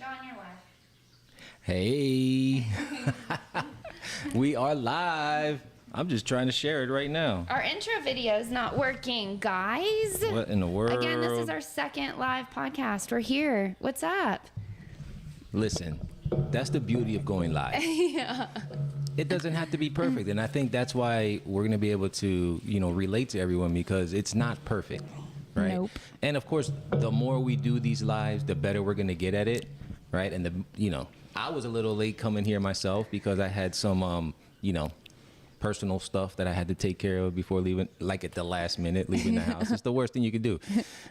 John, you're live. Hey, we are live. I'm just trying to share it right now. Our intro video is not working, guys. What in the world? Again, this is our second live podcast. We're here. What's up? Listen, that's the beauty of going live. Yeah. It doesn't have to be perfect. And I think that's why we're going to be able to, relate to everyone, because it's not perfect, right? Nope. And of course, the more we do these lives, the better we're going to get at it, right? And I was a little late coming here myself because I had some, personal stuff that I had to take care of before leaving, like at the last minute, leaving the house. It's the worst thing you could do.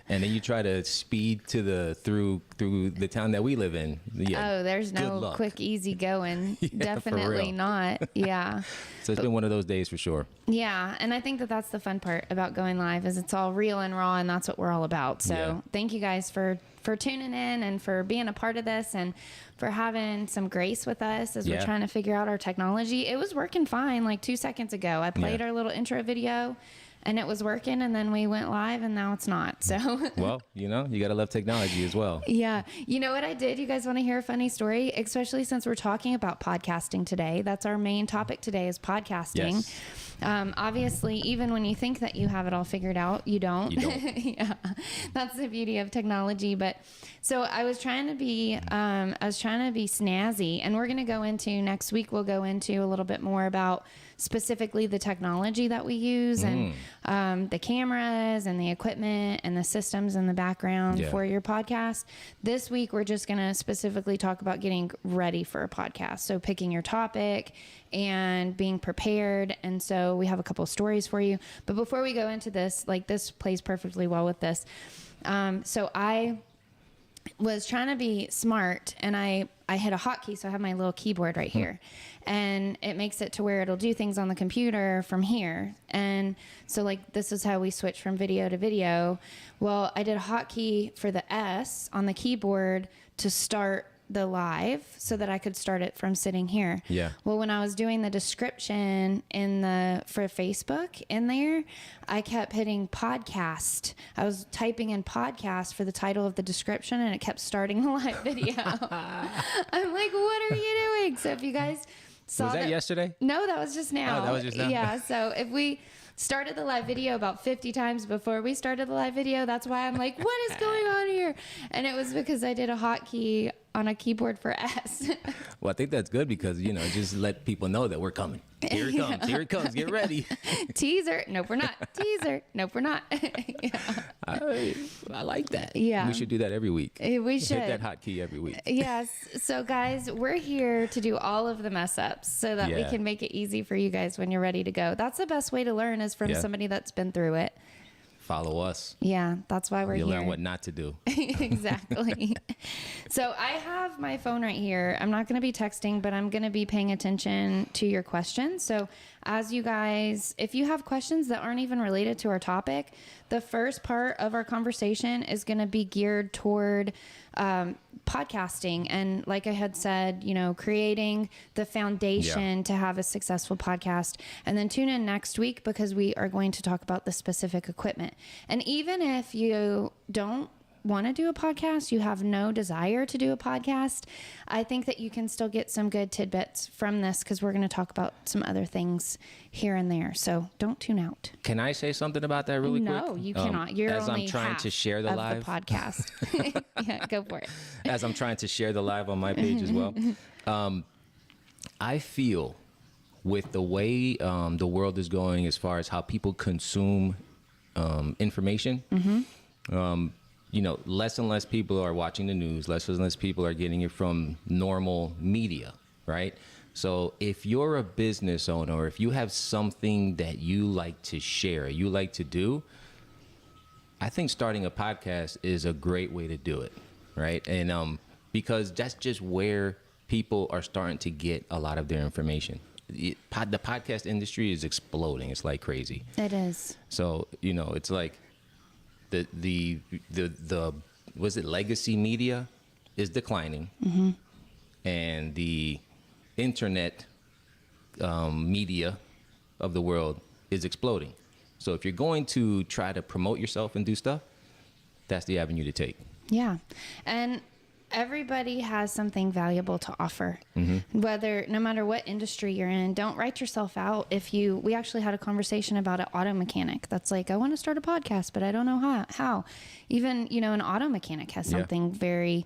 And then you try to speed to through the town that we live in. Yeah, there's no quick, easy going. Yeah, definitely not. Yeah. So it's been one of those days for sure. Yeah. And I think that that's the fun part about going live is it's all real and raw, and that's what we're all about. So Thank you guys for tuning in and for being a part of this and for having some grace with us as we're trying to figure out our technology. It was working fine like 2 seconds ago. I played our little intro video and it was working, and then we went live and now it's not. So well, you got to love technology as well. Yeah. You know what I did? You guys want to hear a funny story? Especially since we're talking about podcasting today. That's our main topic today is podcasting. Yes. Obviously, even when you think that you have it all figured out, you don't. Yeah. That's the beauty of technology. But so I was trying to be snazzy, and we're going to go into next week. We'll go into a little bit more about specifically the technology that we use and the cameras and the equipment and the systems in the background for your podcast. This week, we're just going to specifically talk about getting ready for a podcast. So picking your topic and being prepared. And so we have a couple of stories for you. But before we go into this, like this plays perfectly well with this. So I was trying to be smart, and I hit a hotkey, so I have my little keyboard right here, and it makes it to where it'll do things on the computer from here. And so like this is how we switch from video to video. Well, I did a hotkey for the S on the keyboard to start the live so that I could start it from sitting here. Yeah. Well, when I was doing the description for Facebook in there, I kept hitting podcast. I was typing in podcast for the title of the description, and it kept starting the live video. I'm like, what are you doing? So if you guys saw was that yesterday? No, that was just now. Oh, that was just now. Yeah. So if we started the live video about 50 times before we started the live video, that's why I'm like, what is going on here? And it was because I did a hotkey on a keyboard for S. Well, I think that's good because, just let people know that we're coming. Here it comes. Here it comes. Get ready. Teaser. Nope, we're not. Teaser. Nope, we're not. I like that. Yeah. We should do that every week. We should. Hit that hotkey every week. Yes. So, guys, we're here to do all of the mess ups so that we can make it easy for you guys when you're ready to go. That's the best way to learn is from somebody that's been through it. Follow us. Yeah, that's why we're here. You'll learn what not to do. Exactly. So I have my phone right here. I'm not going to be texting, but I'm going to be paying attention to your questions. So as you guys, if you have questions that aren't even related to our topic, the first part of our conversation is going to be geared toward podcasting. And like I had said, creating the foundation to have a successful podcast. And then tune in next week because we are going to talk about the specific equipment. And even if you don't want to do a podcast, you have no desire to do a podcast, I think that you can still get some good tidbits from this because we're going to talk about some other things here and there. So don't tune out. Can I say something about that really quick? No, you cannot. You're as only I'm trying half to share the of live the podcast. Yeah, go for it. As I'm trying to share the live on my page as well. I feel with the way the world is going as far as how people consume information, less and less people are watching the news, less and less people are getting it from normal media, right? So if you're a business owner, or if you have something that you like to share, you like to do, I think starting a podcast is a great way to do it, right? And because that's just where people are starting to get a lot of their information. The podcast industry is exploding. It's like crazy. It is. So, it's like the was it legacy media is declining, and the internet media of the world is exploding. So if you're going to try to promote yourself and do stuff, that's the avenue to take. Yeah. And everybody has something valuable to offer. No matter what industry you're in, don't write yourself out. We actually had a conversation about an auto mechanic that's like, I want to start a podcast, but I don't know how. Even, an auto mechanic has something very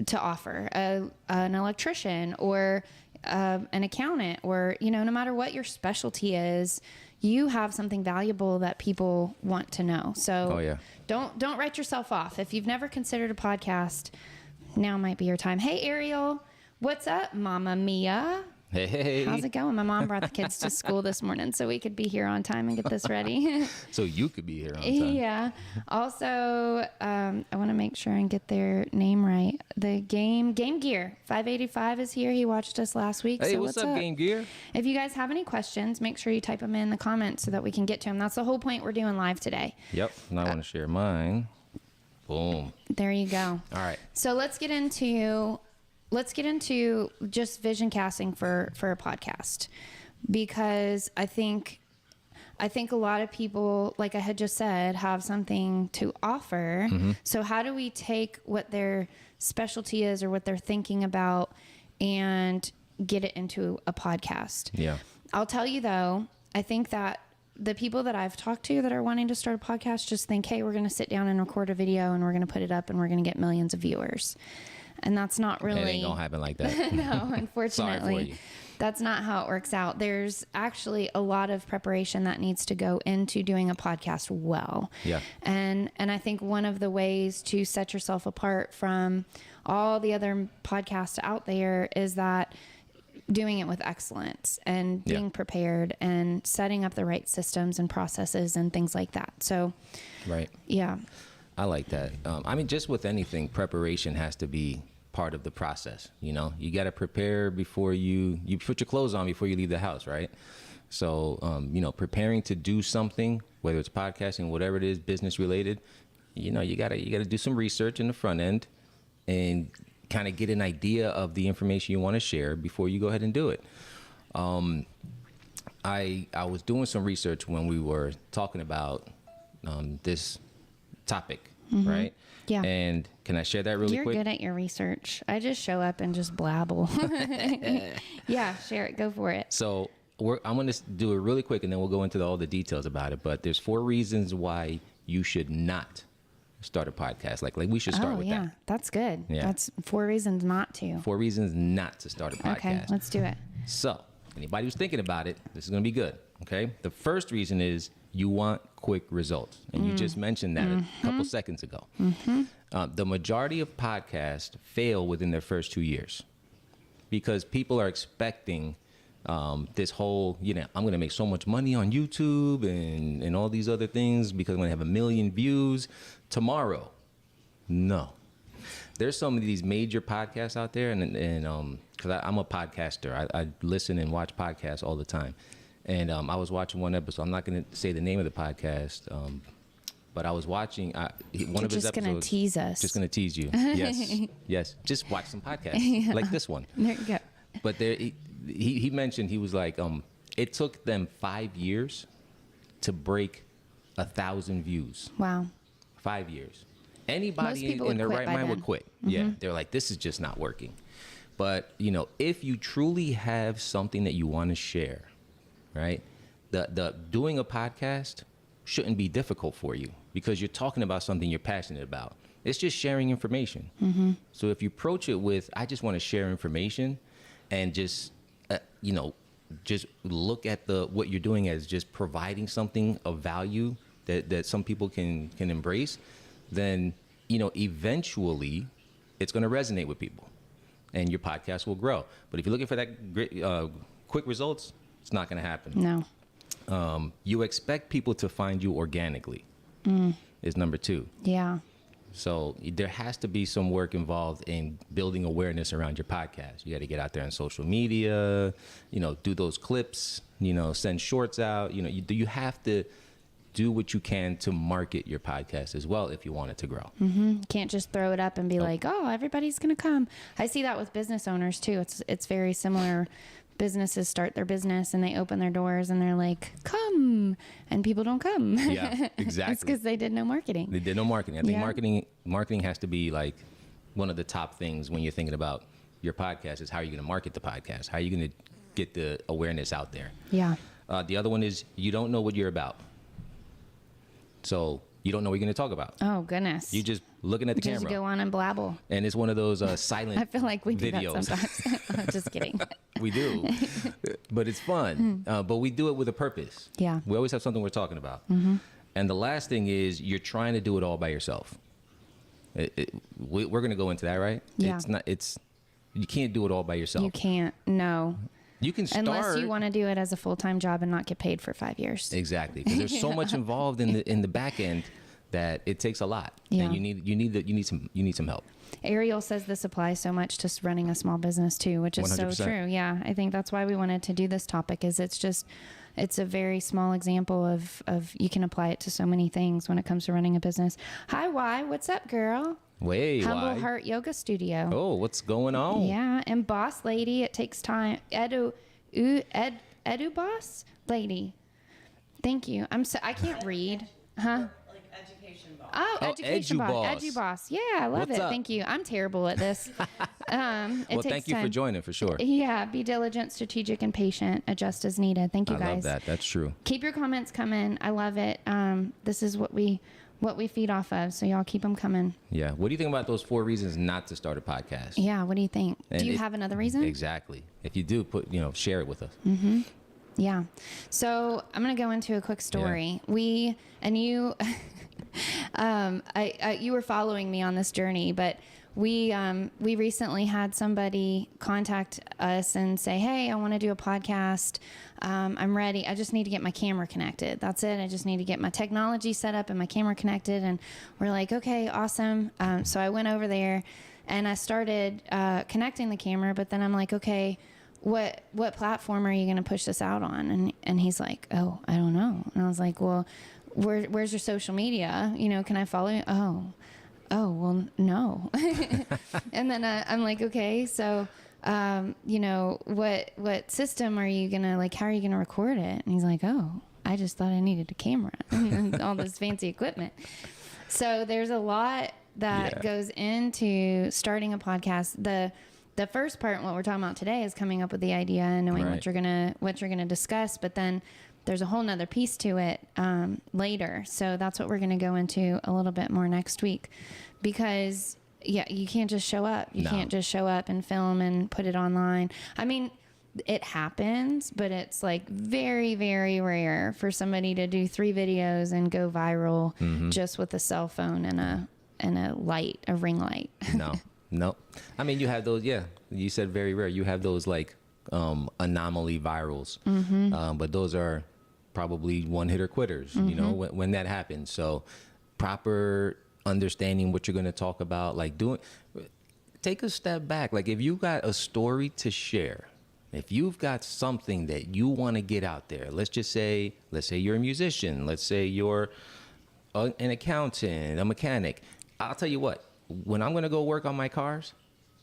to offer, an electrician or an accountant, or, no matter what your specialty is, you have something valuable that people want to know. So don't write yourself off. If you've never considered a podcast, now might be your time. Hey, Ariel, what's up, Mama Mia? Hey. How's it going? My mom brought the kids to school this morning so we could be here on time and get this ready. So you could be here on time. Yeah. Also, I want to make sure and get their name right. The Game Gear 585 is here. He watched us last week. Hey, so what's up, Game Gear? If you guys have any questions, make sure you type them in the comments so that we can get to them. That's the whole point we're doing live today. Yep. And I want to share mine. Boom. There you go. All right. So let's get into just vision casting for a podcast, because I think a lot of people, like I had just said, have something to offer. So how do we take what their specialty is or what they're thinking about and get it into a podcast? Yeah. I'll tell you though, I think that the people that I've talked to that are wanting to start a podcast just think, hey, we're going to sit down and record a video and we're going to put it up and we're going to get millions of viewers. And that's not really... It ain't going to happen like that. No, unfortunately. Sorry for you. That's not how it works out. There's actually a lot of preparation that needs to go into doing a podcast well. Yeah. And I think one of the ways to set yourself apart from all the other podcasts out there is that doing it with excellence and being prepared and setting up the right systems and processes and things like that. So, right. Yeah. I like that. Just with anything, preparation has to be part of the process. You got to prepare before you put your clothes on before you leave the house, right? So, preparing to do something, whether it's podcasting, whatever it is, business related, you got to do some research in the front end and kind of get an idea of the information you want to share before you go ahead and do it. I was doing some research when we were talking about this topic, right? Yeah. And can I share that really quick? You're good at your research. I just show up and just blabble. Yeah, share it. Go for it. So I'm going to do it really quick and then we'll go into all the details about it. But there's 4 reasons why you should not start a podcast. Like we should start with that. That's good. Yeah. That's 4 reasons not to. 4 reasons not to start a podcast. Okay, let's do it. So anybody who's thinking about it, this is going to be good. Okay. The first reason is you want quick results. And you just mentioned that a couple seconds ago. The majority of podcasts fail within their first 2 years because people are expecting this whole, I'm going to make so much money on YouTube and all these other things because I'm going to have 1 million views tomorrow. No. There's some of these major podcasts out there, and because I'm a podcaster, I listen and watch podcasts all the time. And I was watching one episode. I'm not going to say the name of the podcast, but I was watching one of his episodes. Just going to tease us. Just going to tease you. Yes. Yes. Just watch some podcasts like this one. There you go. But he mentioned, he was like, it took them 5 years to break 1,000 views. Wow. 5 years. Anybody in their right mind would quit. Yeah. They're like, this is just not working. But, if you truly have something that you want to share, right? The doing a podcast shouldn't be difficult for you because you're talking about something you're passionate about. It's just sharing information. So if you approach it with, I just want to share information and just, just look at what you're doing as just providing something of value that some people can embrace, then, eventually it's going to resonate with people and your podcast will grow. But if you're looking for that great, quick results, it's not going to happen. No. You expect people to find you organically is number 2. Yeah. So there has to be some work involved in building awareness around your podcast. You got to get out there on social media, do those clips, send shorts out. You have to do what you can to market your podcast as well if you want it to grow. Can't just throw it up and be like, oh, everybody's going to come. I see that with business owners too. It's very similar. Businesses start their business and they open their doors and they're like, come, and people don't come. Yeah, exactly. It's because they did no marketing. They did no marketing. I think marketing has to be like one of the top things when you're thinking about your podcast is how are you going to market the podcast? How are you going to get the awareness out there? Yeah. The other one is you don't know what you're about. So you don't know what you're going to talk about. Oh, goodness. You just looking at the Just camera. go on and blabble. And it's one of those silent I feel like we do videos. that sometimes. I'm just kidding. We do. But it's fun. But we do it with a purpose. Yeah. We always have something we're talking about. And the last thing is you're trying to do it all by yourself. We're going to go into that, right? Yeah. You can't do it all by yourself. You can't. No. You can start. Unless you want to do it as a full-time job and not get paid for 5 years. Exactly. Because there's so much involved in the back end that it takes a lot. Yeah. And you need some help. Ariel says this applies so much to running a small business too, which is 100%. so true. Yeah. I think that's why we wanted to do this topic is it's a very small example of you can apply it to so many things when it comes to running a business. Hi, Y. What's up, girl? Way, Humble why? Heart Yoga Studio. Oh, what's going on? Yeah. And Boss Lady, it takes time. Edu Boss Lady. Thank you. I can't read. Huh? Like education boss. Oh, education boss. EduBoss. EduBoss. Yeah, I love What's it. up? Thank you. I'm terrible at this. Well, thank you for joining for sure. Yeah, be diligent, strategic, and patient. Adjust as needed. Thank you, I guys. love that. That's true. Keep your comments coming. I love it. This is what we feed off of. So y'all keep them coming. Yeah. What do you think about those 4 reasons not to start a podcast? Yeah. What do you think? And Do you have another reason? Exactly. If you do, share it with us. Yeah. So I'm going to go into a quick story. We and you, you were following me on this journey, but we recently had somebody contact us and say, "Hey, I want to do a podcast. I'm ready. I just need to get my camera connected. That's it. I just need to get my technology set up and my camera connected." And we're like, "Okay, awesome." So I went over there and I started connecting the camera, but then I'm like, "Okay, what platform are you going to push this out on?" And he's like, "Oh, I don't know." And I was like, "Well, where's your social media? Can I follow you?" Oh, well, no. And then I'm like, "Okay, so, what system are you going to, how are you going to record it?" And he's like, "Oh, I just thought I needed a camera and all this fancy equipment." So there's a lot that goes into starting a podcast. The first part, what we're talking about today, is coming up with the idea and knowing what you're gonna discuss. But then there's a whole nother piece to it later. So that's what we're gonna go into a little bit more next week, because you can't just show up. You can't just show up and film and put it online. I mean, it happens, but it's very, very rare for somebody to do 3 videos and go viral just with a cell phone and a light, a ring light. No. I mean, you have those, you said very rare. You have those anomaly virals. But those are probably one-hitter quitters, when that happens. So proper understanding what you're going to talk about, take a step back. If you got a story to share, if you've got something that you want to get out there, let's say you're a musician, let's say you're an accountant, a mechanic. I'll tell you what. When I'm going to go work on my cars,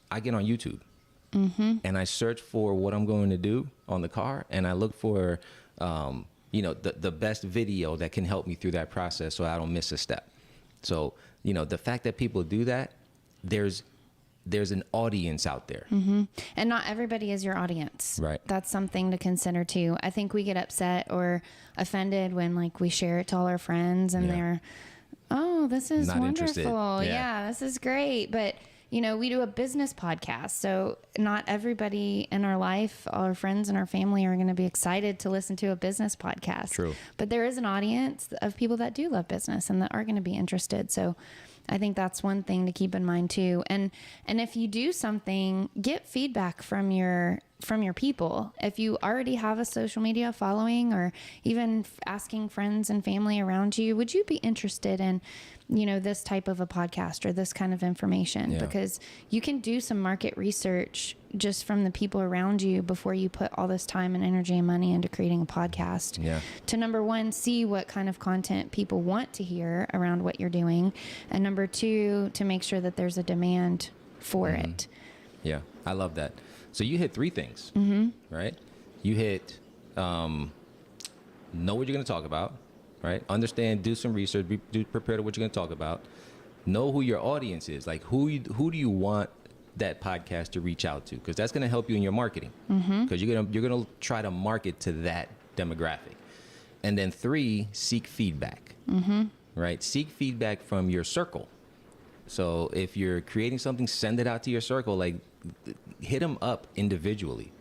I get on YouTube and I search for what I'm going to do on the car, and I look for, the best video that can help me through that process so I don't miss a step. So, the fact that people do that, there's an audience out there. And not everybody is your audience. Right. That's something to consider too. I think we get upset or offended when we share it to all our friends and they're, "Oh, this is not wonderful. interested. Yeah, this is great." But, we do a business podcast. So not everybody in our life, our friends and our family are going to be excited to listen to a business podcast. True. But there is an audience of people that do love business and that are going to be interested. So I think that's one thing to keep in mind too. And if you do something, get feedback from your people. If you already have a social media following, or even asking friends and family around you, would you be interested in, this type of a podcast or this kind of information? Because you can do some market research just from the people around you before you put all this time and energy and money into creating a podcast. To number 1, see what kind of content people want to hear around what you're doing. And number 2, to make sure that there's a demand for it. Yeah, I love that. So you hit 3 things, right? You hit know what you're going to talk about, right? Understand, do some research, be prepared to what you're going to talk about. Know who your audience is. Like who do you want that podcast to reach out to? Because that's going to help you in your marketing. Because you're gonna try to market to that demographic. And then 3, seek feedback. Right? Seek feedback from your circle. So if you're creating something, send it out to your circle. Like hit them up individually.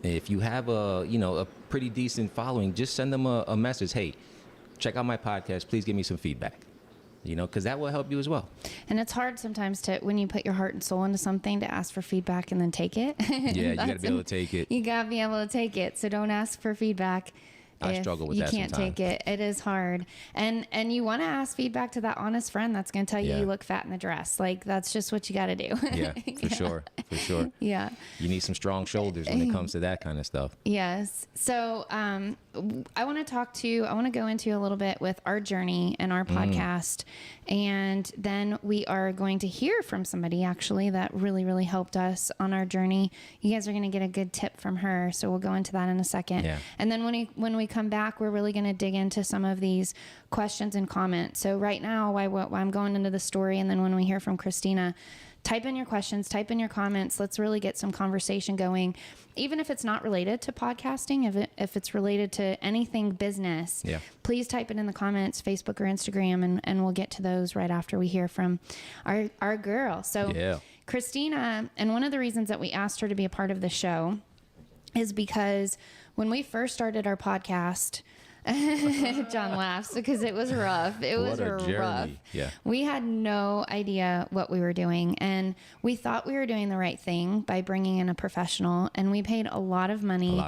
If you have a pretty decent following, just send them a message. Hey, check out my podcast. Please give me some feedback. Because that will help you as well. And it's hard sometimes when you put your heart and soul into something, to ask for feedback and then take it. Yeah, you got to be able to take it. You got to be able to take it. So don't ask for feedback. I struggle with that sometimes. You can't take it. It is hard. And you want to ask feedback to that honest friend that's going to tell you you look fat in the dress. Like, that's just what you got to do. Yeah, for sure. For sure. Yeah. You need some strong shoulders when it comes to that kind of stuff. Yes. So I want to go into a little bit with our journey and our podcast. And then we are going to hear from somebody actually that really, really helped us on our journey. You guys are going to get a good tip from her. So we'll go into that in a second. Yeah. And then when we come back, we're really going to dig into some of these questions and comments. So right now, while I'm going into the story, and then when we hear from Christina, type in your questions, type in your comments. Let's really get some conversation going. Even if it's not related to podcasting, if it's related to anything business, please type it in the comments, Facebook or Instagram, and we'll get to those right after we hear from our girl. So Christina, and one of the reasons that we asked her to be a part of the show is because when we first started our podcast, John laughs because it was rough. It was rough. Yeah. We had no idea what we were doing, and we thought we were doing the right thing by bringing in a professional, and we paid a lot of money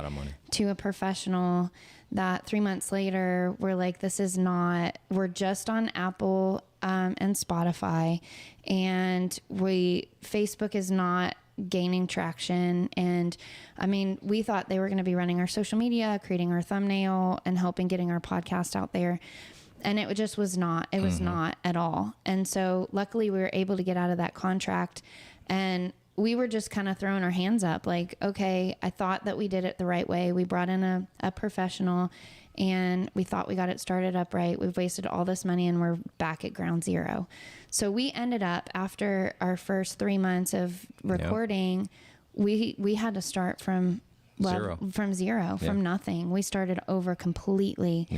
to a professional that 3 months later we're like, we're just on Apple and Spotify, and Facebook is not gaining traction. And I mean, we thought they were going to be running our social media, creating our thumbnail, and helping getting our podcast out there. And it just was not. It was not at all. And so luckily we were able to get out of that contract, and we were just kind of throwing our hands up like, okay, I thought that we did it the right way. We brought in a professional, and we thought we got it started up right. We've wasted all this money, and we're back at ground zero. So we ended up, after our first 3 months of recording, we had to start from zero, from nothing. We started over completely.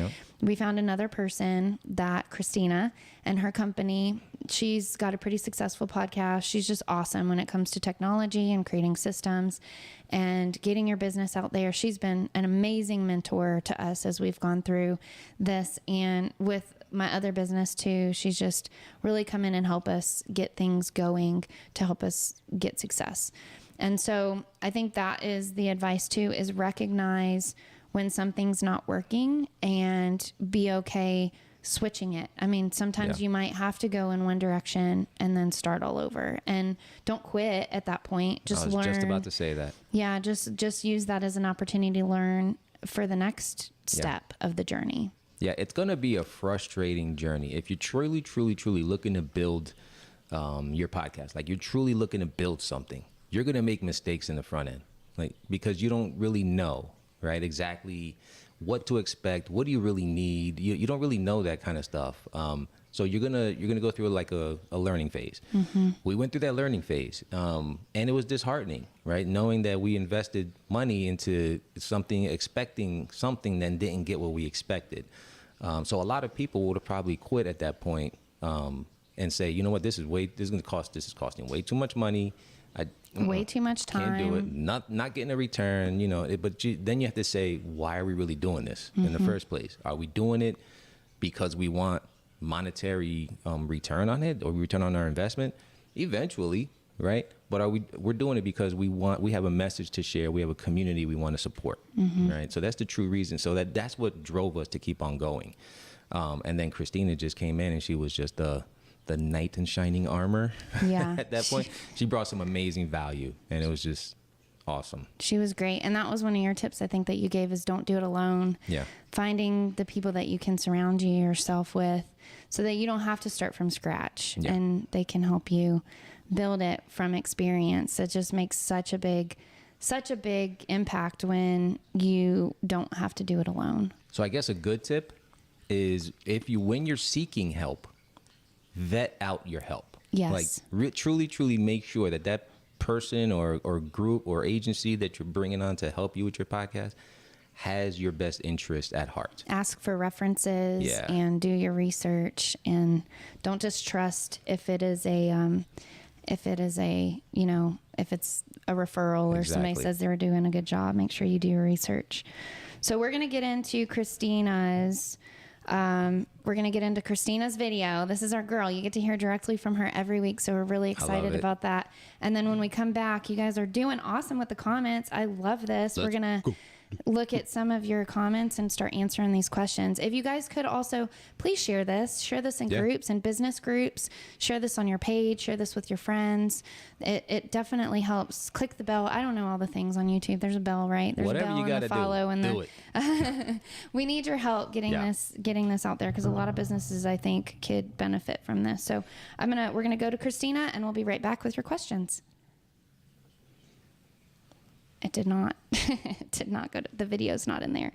We found another person, that Christina, and her company. She's got a pretty successful podcast. She's just awesome when it comes to technology and creating systems and getting your business out there. She's been an amazing mentor to us as we've gone through this, and with my other business too. She's just really come in and help us get things going to help us get success. And so I think that is the advice too, is recognize when something's not working and be okay switching it. I mean, sometimes you might have to go in one direction and then start all over, and don't quit at that point. Just learn. I was just about to say that. Yeah. Just use that as an opportunity to learn for the next step of the journey. Yeah, it's going to be a frustrating journey. If you're truly, truly, truly looking to build your podcast, like you're truly looking to build something, you're going to make mistakes in the front end, like, because you don't really know, right, exactly what to expect. What do you really need? You don't really know that kind of stuff. So you're gonna go through like a learning phase. We went through that learning phase, and it was disheartening, right? Knowing that we invested money into something, expecting something, then didn't get what we expected. So a lot of people would have probably quit at that point, and say, you know what, this is costing way too much money. Way too much time. Can't do it. Not getting a return, then you have to say, why are we really doing this in the first place? Are we doing it because we want monetary return on it, or return on our investment? Eventually, right? But we're doing it because we have a message to share. We have a community we want to support, right? So that's the true reason. So that's what drove us to keep on going. And then Christina just came in, and she was just the knight in shining armor. Yeah. At that point, she brought some amazing value, and it was just awesome. She was great. And that was one of your tips, I think, that you gave, is don't do it alone. Yeah. Finding the people that you can surround yourself with so that you don't have to start from scratch, and they can help you build it from experience. It just makes such a big impact when you don't have to do it alone. So I guess a good tip is, when you're seeking help, vet out your help. Yes. Like truly make sure that person or group or agency that you're bringing on to help you with your podcast has your best interest at heart. Ask for references and do your research, and don't just trust if it is a, if it's a referral or somebody says they're doing a good job. Make sure you do your research. So we're going to get into Christina's video. This is our girl. You get to hear directly from her every week. So we're really excited about that. And then when we come back, you guys are doing awesome with the comments. I love this. We're going to look at some of your comments and start answering these questions. If you guys could also please share this in groups and business groups, share this on your page, share this with your friends. It definitely helps. Click the bell. I don't know all the things on YouTube. There's a bell, right? There's whatever a bell you gotta and the follow do and it. We need your help getting this out there, because a lot of businesses, I think, could benefit from this. So we're gonna go to Christina, and we'll be right back with your questions. It did not go to, the video's not in there.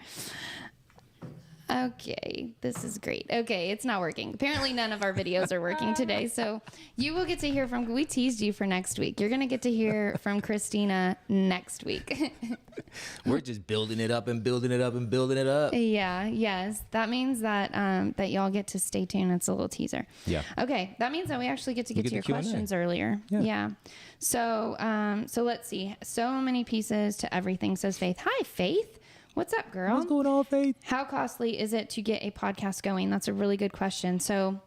Okay, this is great. Okay, it's not working. Apparently none of our videos are working today. So you will get to hear we teased you for next week. You're going to get to hear from Christina next week. We're just building it up and building it up and building it up. Yeah, yes. That means that that y'all get to stay tuned. It's a little teaser. Yeah. Okay, that means that we actually get to your questions earlier. Yeah. So let's see. So many pieces to everything, says Faith. Hi, Faith. What's up, girl? What's going on, Faith? How costly is it to get a podcast going? That's a really good question. So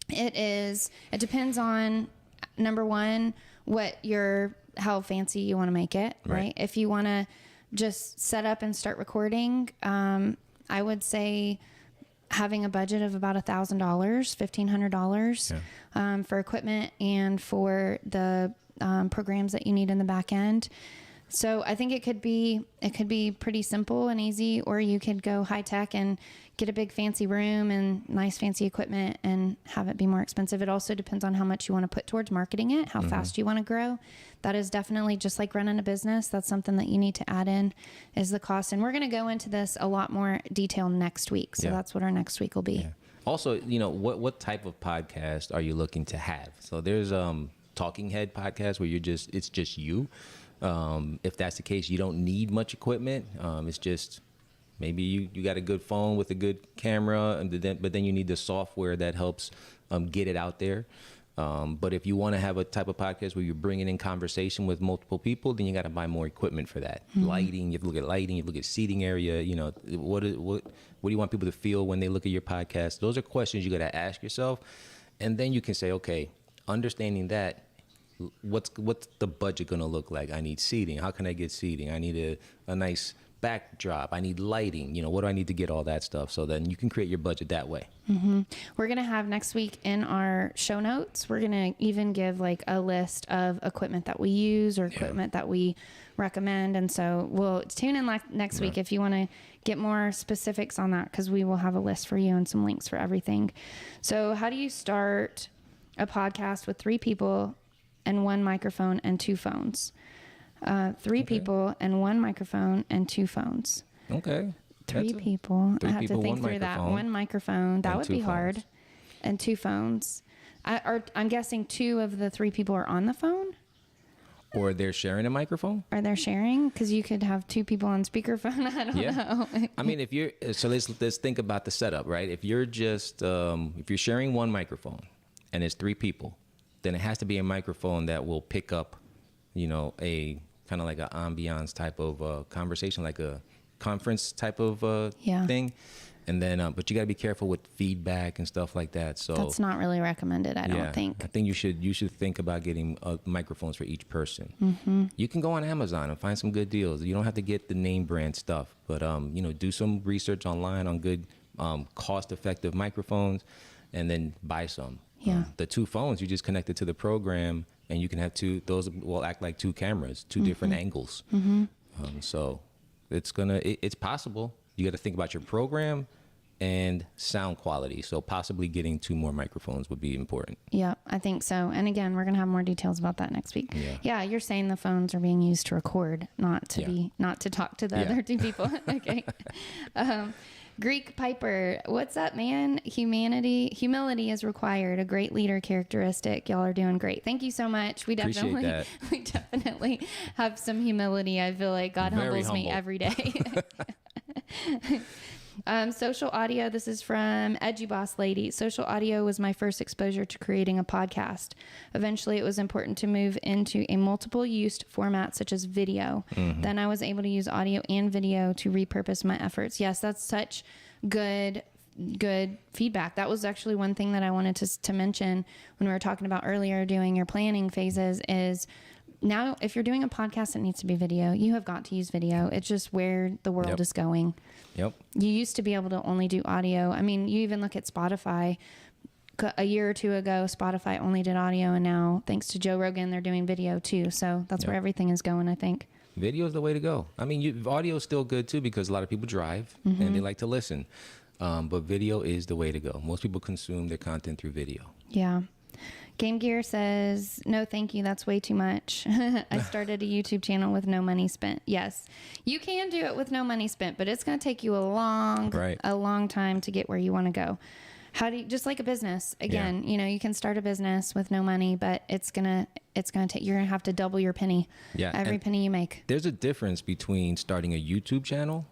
it depends on, number one, how fancy you want to make it, right? If you want to just set up and start recording, I would say having a budget of about $1,000, $1,500 for equipment and for the programs that you need in the back end. So I think it could be pretty simple and easy, or you could go high tech and get a big fancy room and nice fancy equipment and have it be more expensive. It also depends on how much you want to put towards marketing it, how fast you want to grow. That is definitely just like running a business. That's something that you need to add in, is the cost. And we're going to go into this a lot more detail next week. So that's what our next week will be. Yeah. Also, what type of podcast are you looking to have? So there's talking head podcast where it's just you. If that's the case, you don't need much equipment. It's just maybe you got a good phone with a good camera, but then you need the software that helps get it out there. But if you want to have a type of podcast where you're bringing in conversation with multiple people, then you got to buy more equipment for that. Lighting, you have to look at lighting, you look at seating area. What do you want people to feel when they look at your podcast? Those are questions you got to ask yourself, and then you can say, okay, understanding that. What's the budget going to look like? I need seating. How can I get seating? I need a nice backdrop. I need lighting. What do I need to get all that stuff? So then you can create your budget that way. We're going to have next week in our show notes, we're going to even give like a list of equipment that we use or equipment that we recommend. And so we'll tune in next week if you want to get more specifics on that, because we will have a list for you and some links for everything. So how do you start a podcast with 3 people and 1 microphone and 2 phones? 3 people and 1 microphone and 2 phones. Okay. 3 people. I have to think through that. 1 microphone. That would be hard. And 2 phones. I'm guessing 2 of the 3 people are on the phone. Or they're sharing a microphone. Are they sharing? Because you could have 2 people on speakerphone. I don't know. I mean, let's think about the setup, right? If you're if you're sharing 1 microphone and it's 3 people, then it has to be a microphone that will pick up, a kind of like an ambiance type of conversation, like a conference type of thing. And then, but you got to be careful with feedback and stuff like that. So that's not really recommended, I don't think. I think you should think about getting microphones for each person. You can go on Amazon and find some good deals. You don't have to get the name brand stuff, but do some research online on good, cost-effective microphones, and then buy some. The 2 phones you just connect it to the program, and you can have 2. Those will act like 2 cameras, 2 different angles. So it's possible. You got to think about your program and sound quality. So possibly getting 2 more microphones would be important. Yeah, I think so. And again, we're going to have more details about that next week. Yeah, you're saying the phones are being used to record, not to talk to the other 2 people. Okay. Greek Piper, what's up, man? Humility is required. A great leader characteristic. Y'all are doing great. Thank you so much. We definitely have some humility. I feel like God humbles me every day. Social audio. This is from Edgy Boss Lady. Social audio was my first exposure to creating a podcast. Eventually, it was important to move into a multiple used format such as video. Then I was able to use audio and video to repurpose my efforts. Yes, that's such good feedback. That was actually one thing that I wanted to mention when we were talking about earlier doing your planning phases is now if you're doing a podcast that needs to be video, you have got to use video. It's just where the world is going. Yep. You used to be able to only do audio. I mean, you even look at Spotify. A year or two ago, Spotify only did audio, and now, thanks to Joe Rogan, they're doing video too. So that's where everything is going, I think. Video is the way to go. I mean, audio is still good too because a lot of people drive and they like to listen. But video is the way to go. Most people consume their content through video. Yeah. Game Gear says, no, thank you. That's way too much. I started a YouTube channel with no money spent. Yes, you can do it with no money spent, but it's going to take you a long time to get where you want to go. How do you, just like a business again, you know, you can start a business with no money, but it's going to take, you're going to have to double your penny. Every penny you make. There's a difference between starting a YouTube channel,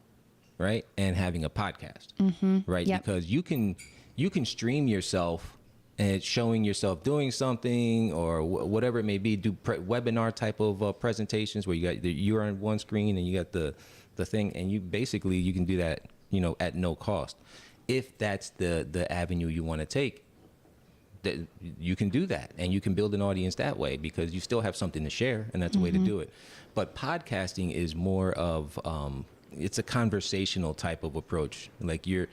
right, and having a podcast, right? Because you can stream yourself and it's showing yourself doing something or whatever it may be, do webinar type of presentations where you're on one screen and you got the thing, and you can do that, you know, at no cost. If that's the avenue you want to take, that you can do that and you can build an audience that way because you still have something to share, and that's a way to do it. But podcasting is more of it's a conversational type of approach. Like you're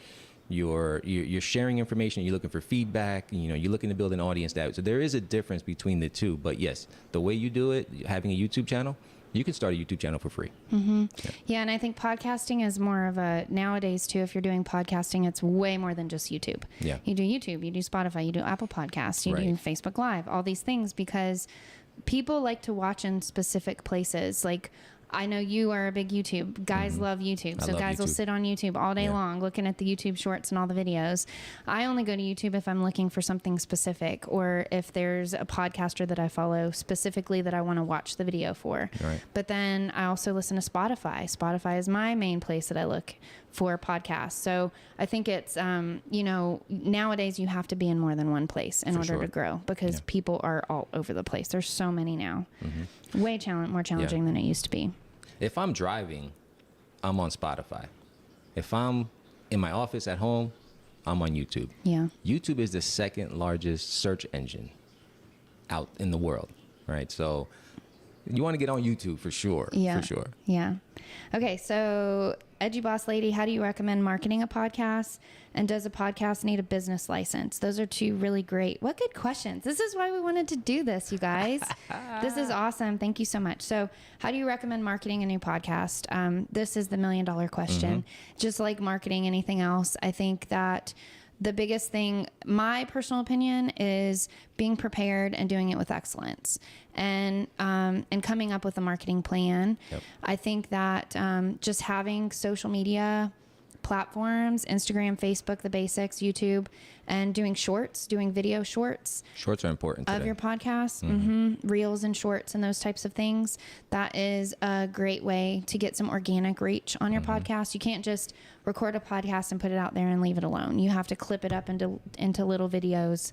sharing information, you're looking for feedback, you know, you're looking to build an audience that way. So there is a difference between the two. But yes, the way you do it, having a YouTube channel, you can start a YouTube channel for free. Yeah, and I think podcasting is more of a, nowadays too, if you're doing podcasting, it's way more than just YouTube. Yeah. You do YouTube, you do Spotify, you do Apple Podcasts, you do Facebook Live, all these things, because people like to watch in specific places. Like, I know you are a big YouTube. Guys love YouTube. So guys will sit on YouTube all day long looking at the YouTube shorts and all the videos. I only go to YouTube if I'm looking for something specific, or if there's a podcaster that I follow specifically that I want to watch the video for. But then I also listen to Spotify. Spotify is my main place that I look for podcasts. So I think it's, you know, nowadays you have to be in more than one place in order to grow, because people are all over the place. There's so many now. Way more challenging than it used to be. If I'm driving, I'm on Spotify. If I'm in my office at home, I'm on YouTube. Yeah. YouTube is the second largest search engine out in the world, right? So you want to get on YouTube for sure. Yeah. For sure. Yeah. Okay. So Edgy Boss Lady, how do you recommend marketing a podcast? And does a podcast need a business license? Those are two really great. What good questions. This is why we wanted to do this, you guys. This is awesome. Thank you so much. So how do you recommend marketing a new podcast? This is the $1 million question. Just like marketing anything else, I think that the biggest thing, my personal opinion, is being prepared and doing it with excellence, and coming up with a marketing plan. I think that just having social media platforms, Instagram, Facebook, the basics, YouTube, and doing video shorts. Shorts are important today. Of your podcast, reels and shorts and those types of things. That is a great way to get some organic reach on your podcast. You can't just record a podcast and put it out there and leave it alone. You have to clip it up into little videos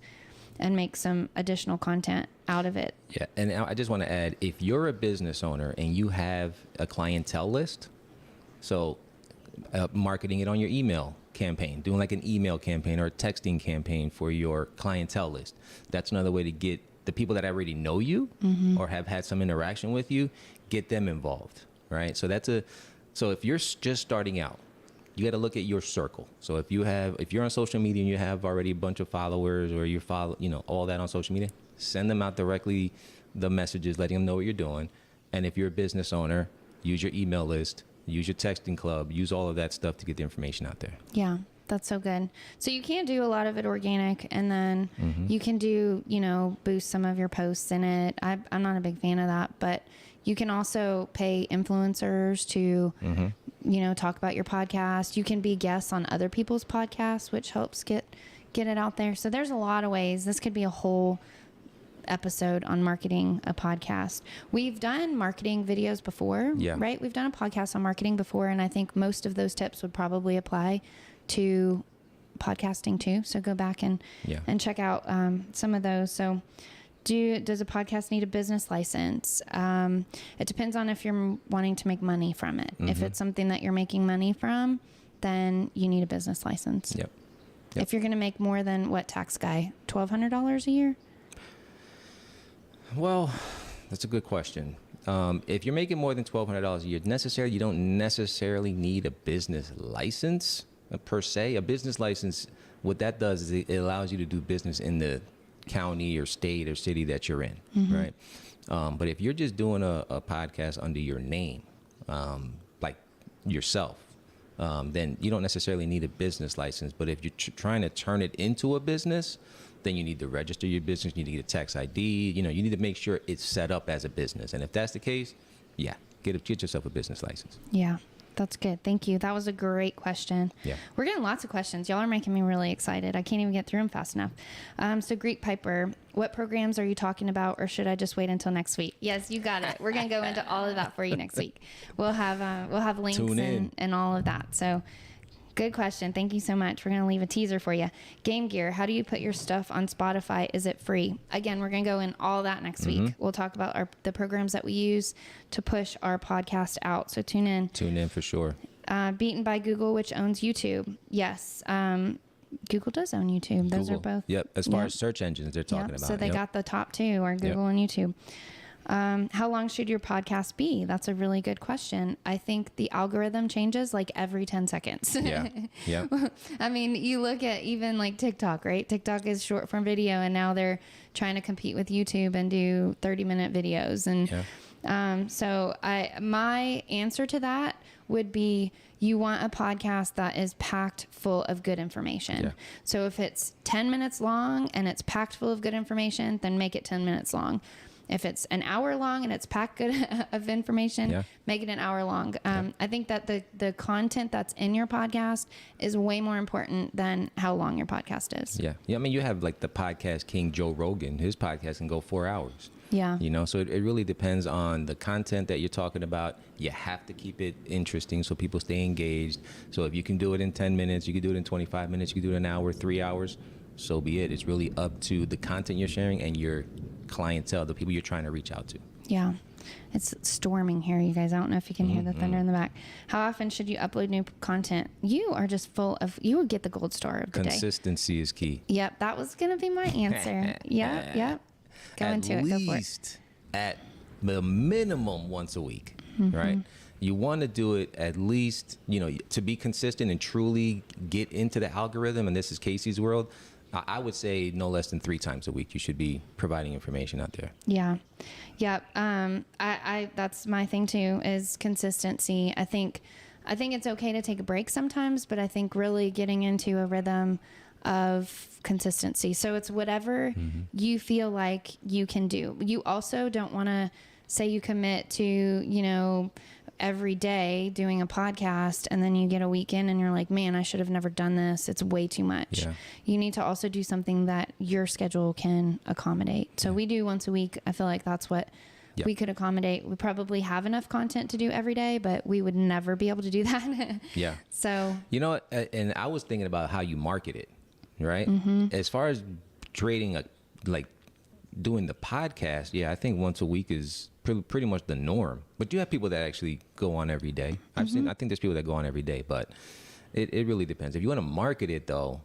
and make some additional content out of it. Yeah, and I just want to add, if you're a business owner and you have a clientele list, so marketing it on your email campaign, doing like an email campaign or a texting campaign for your clientele list. That's another way to get the people that already know you or have had some interaction with you, get them involved, right? So so if you're just starting out, you got to look at your circle. So if you're on social media and you have already a bunch of followers, or you follow, you know, all that on social media, send them out directly the messages, letting them know what you're doing. And if you're a business owner, use your email list, use your texting club, use all of that stuff to get the information out there. Yeah, that's so good. So you can do a lot of it organic, and then you can do, you know, boost some of your posts in it. I'm not a big fan of that, but you can also pay influencers to talk about your podcast. You can be guests on other people's podcasts, which helps get it out there. So there's a lot of ways. This could be a whole episode on marketing a podcast. We've done marketing videos before, right? We've done a podcast on marketing before, and I think most of those tips would probably apply to podcasting too. So go back and check out some of those. So does a podcast need a business license? It depends on if you're wanting to make money from it. If it's something that you're making money from, then you need a business license. Yep. If you're going to make more than what, tax guy, $1,200 a year? Well, that's a good question. If you're making more than $1,200 a year, you don't necessarily need a business license per se. A business license, what that does is it allows you to do business in the county or state or city that you're in, right? But if you're just doing a podcast under your name, like yourself, then you don't necessarily need a business license. But if you're trying to turn it into a business, then you need to register your business. You need to get a tax ID. You need to make sure it's set up as a business. And if that's the case, get yourself a business license. Yeah, that's good. Thank you. That was a great question. Yeah. We're getting lots of questions. Y'all are making me really excited. I can't even get through them fast enough. So Greek Piper, what programs are you talking about, or should I just wait until next week? Yes, you got it. We're going to go into all of that for you next week. We'll have links and all of that. So good question. Thank you so much. We're going to leave a teaser for you. Game Gear, how do you put your stuff on Spotify? Is it free? Again, we're going to go in all that next week. We'll talk about the programs that we use to push our podcast out. So tune in. Tune in for sure. Beaten by Google, which owns YouTube. Yes. Google does own YouTube. Those are both. Yep. As far as search engines they're talking about. So they got the top two are Google and YouTube. How long should your podcast be? That's a really good question. I think the algorithm changes like every 10 seconds. Yeah. I mean, you look at even like TikTok, right? TikTok is short form video, and now they're trying to compete with YouTube and do 30-minute videos. And so my answer to that would be, you want a podcast that is packed full of good information. Yeah. So if it's 10 minutes long and it's packed full of good information, then make it 10 minutes long. If it's an hour long and it's packed good of information, make it an hour long. I think that the content that's in your podcast is way more important than how long your podcast is. Yeah. I mean, you have like the podcast king, Joe Rogan. His podcast can go 4 hours. Yeah. So it really depends on the content that you're talking about. You have to keep it interesting so people stay engaged. So if you can do it in 10 minutes, you can do it in 25 minutes, you can do it in an hour, 3 hours, so be it. It's really up to the content you're sharing and your clientele, the people you're trying to reach out to. Yeah. It's storming here, you guys. I don't know if you can hear the thunder in the back. How often should you upload new content? You are just you would get the gold star of the day. Consistency is key. Yep. That was going to be my answer. Yep. Go into it. Go for it. At the minimum once a week, right? You want to do it at least, to be consistent and truly get into the algorithm. And this is Casey's world. I would say no less than 3 times a week you should be providing information out there. Yeah. Yep. I that's my thing too, is consistency. I think it's okay to take a break sometimes, but I think really getting into a rhythm of consistency. So it's whatever you feel like you can do. You also don't want to say you commit to, every day doing a podcast, and then you get a weekend and you're like, man, I should have never done this. It's way too much. Yeah. You need to also do something that your schedule can accommodate. So we do once a week. I feel like that's what we could accommodate. We probably have enough content to do every day, but we would never be able to do that. Yeah. So, and I was thinking about how you market it, right? As far as doing the podcast, I think once a week is pretty much the norm. But you have people that actually go on every day. I think there's people that go on every day, but it really depends. If you want to market it though,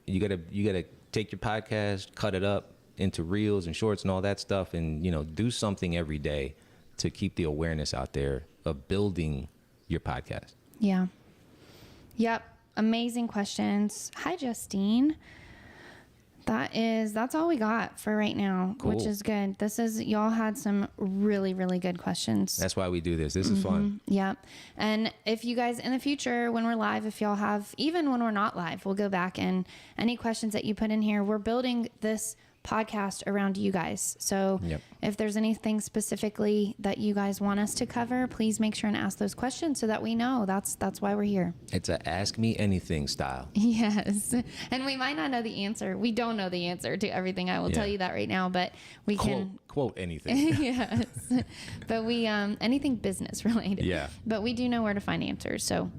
you gotta take your podcast, cut it up into reels and shorts and all that stuff, and do something every day to keep the awareness out there of building your podcast. Yeah. Yep. Amazing questions. Hi, Justine. That's all we got for right now, cool. Which is good. Y'all had some really, really good questions. That's why we do this. This is fun. Yeah. And if you guys in the future, when we're live, if y'all have, even when we're not live, we'll go back and any questions that you put in here, we're building this podcast around you guys. So if there's anything specifically that you guys want us to cover, please make sure and ask those questions so that we know. That's why we're here. It's a ask me anything style. Yes. And we might not know the answer. We don't know the answer to everything. I will tell you that right now, but we can quote anything. Yes. But we, anything business related. Yeah. But we do know where to find answers. So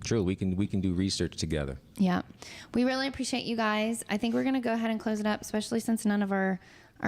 true. We can do research together. Yeah. We really appreciate you guys. I think we're going to go ahead and close it up, especially since none of our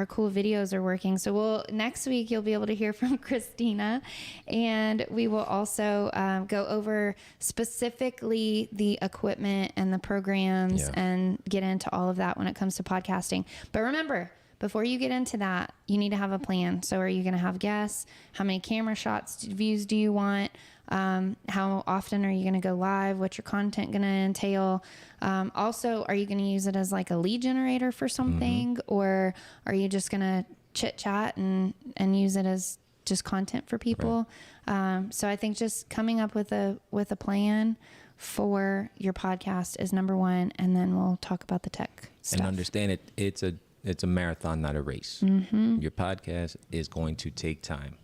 cool videos are working. So next week you'll be able to hear from Christina, and we will also go over specifically the equipment and the programs and get into all of that when it comes to podcasting. But remember, before you get into that, you need to have a plan. So are you going to have guests? How many camera shots, views do you want? How often are you going to go live? What's your content going to entail? Also, are you going to use it as like a lead generator for something, or are you just going to chit chat and use it as just content for people? Right. So I think just coming up with a plan for your podcast is number one, and then we'll talk about the tech stuff. And understand it's a marathon, not a race. Mm-hmm. Your podcast is going to take time.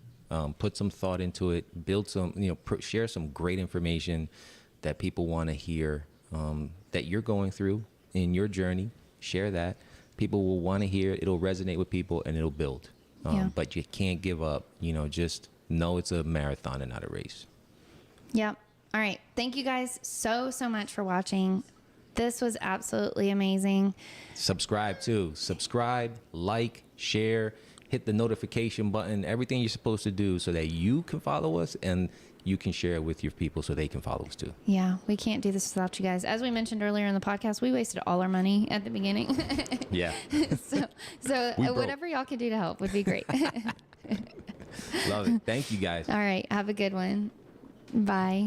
Put some thought into it, build some, share some great information that people want to hear, that you're going through in your journey. Share that. People will want to hear it. It'll resonate with people and it'll build. But you can't give up. Just know it's a marathon and not a race. Yep. All right. Thank you guys so much for watching. This was absolutely amazing. Subscribe too. Subscribe, like, share. Hit the notification button, everything you're supposed to do so that you can follow us and you can share it with your people so they can follow us too. Yeah, we can't do this without you guys. As we mentioned earlier in the podcast, we wasted all our money at the beginning. Yeah. So whatever y'all can do to help would be great. Love it. Thank you guys. All right. Have a good one. Bye.